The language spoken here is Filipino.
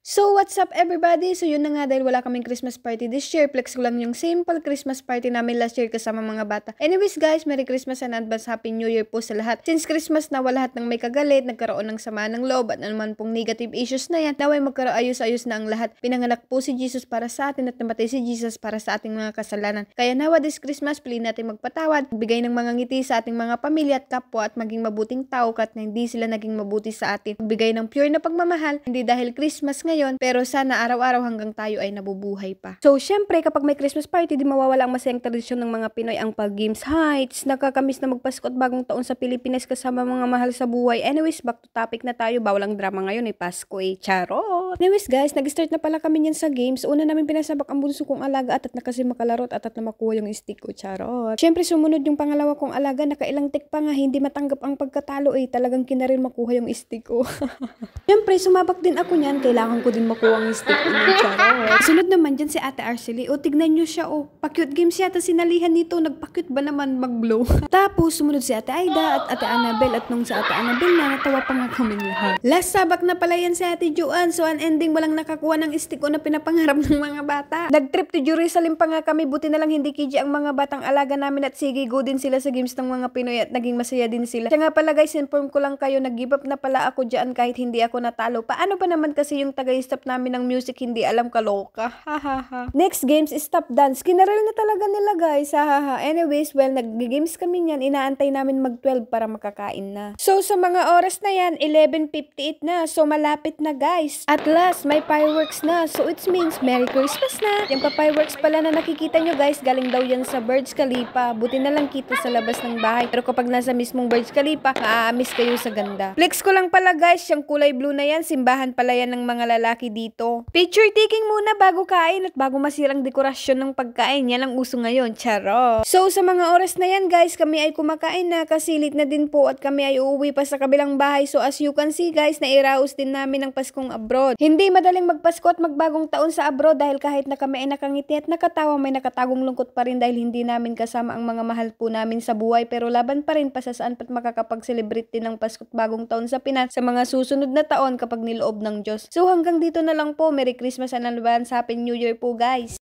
So, what's up everybody? So, yun na nga dahil wala kaming Christmas party this year. Flex ko lang yung simple Christmas party namin last year kasama mga bata. Anyways guys, Merry Christmas and advance Happy New Year po sa lahat. Since Christmas na wala lahat ng may kagalit, nagkaroon ng sama ng loob at naman pong negative issues na yan, naway magkaroon ayos-ayos na ang lahat. Pinanganak po si Jesus para sa atin at namatay si Jesus para sa ating mga kasalanan. Kaya nawa this Christmas, piliin natin magpatawad, bigay ng mga ngiti sa ating mga pamilya at kapwa at maging mabuting tao kahit na hindi sila naging mabuti sa atin. Bigay ng pure na pagmamahal, hindi dahil Christmas ngayon, pero sana araw-araw hanggang tayo ay nabubuhay pa. So, syempre, kapag may Christmas party, di mawawala ang masayang tradisyon ng mga Pinoy ang pag-games heights, nakakamiss na magpasko at bagong taon sa Pilipinas kasama mga mahal sa buhay. Anyways, back to topic na tayo. Bawal ang drama ngayon, Pasko charot! Anyways guys, nag-start na pala kami niyan sa games. Una namin pinasabak ang bunso kong alaga at na kasi makalaro at na makuha yung stick ko, charot. Syempre, sumunod yung pangalawa kong alaga, nakailang tik pa nga, hindi matanggap ang pagkatalo talagang kinarin makuha yung stick ko. Syempre, sumabak din ako niyan, kailangan ko din makuha ang stick ko ng charot. Sunod naman dyan si Ate Arcely. Tignan nyo siya, pa-cute games yata sinalihan nito, nagpa-cute ba naman mag-blow? Tapos, sumunod si Ate Aida at Ate Annabel at nung sa Ate Annabel na, natawa pa nga kami lahat. Last sabak na pala yan si Ate Joanne, so an ending walang nakakuha ng stick ko na pinapangarap ng mga bata. Nag-trip to Jerusalem pa nga kami, buti na lang hindi KG ang mga batang alaga namin at sige, go din sila sa games ng mga Pinoy at naging masaya din sila. Siya nga pala guys, inform ko lang kayo, nag-give up na pala ako dyan kahit hindi ako natalo. Paano pa naman kasi yung taga-stop namin ng music hindi alam, kaloka. Hahaha. Next games is stop dance. Kinarel na talaga nila guys. Hahaha. Anyways, well, nag-games kami niyan. Inaantay namin mag-12 para makakain na. So, sa mga oras na yan, 11:58 na. So, malapit na guys. At last, may fireworks na. So, it means Merry Christmas na. Yung pa-fireworks pala na nakikita nyo guys, galing daw yan sa Burj Khalifa. Buti na lang kita sa labas ng bahay. Pero kapag nasa mismong Burj Khalifa, maaamis kayo sa ganda. Flex ko lang pala guys, yung kulay blue na yan, simbahan pala yan ng mga lalaki dito. Picture taking muna bago kain at bago masirang dekorasyon ng pagkain. Yan ang uso ngayon, charot. So, sa mga oras na yan guys, kami ay kumakain na kasi late na din po at kami ay uuwi pa sa kabilang bahay. So, as you can see guys, nairaos din namin ang Paskong abroad. Hindi madaling magpasko at magbagong taon sa abroad dahil kahit na kami ay nakangiti at nakatawa, may nakatagong lungkot pa rin dahil hindi namin kasama ang mga mahal po namin sa buhay. Pero laban pa rin pasasaan pat makakapag-celebrate din ng Pasko at bagong taon sa Pinas sa mga susunod na taon kapag niloob ng Diyos. So, hanggang dito na lang po. Merry Christmas and advance Happy New Year po guys!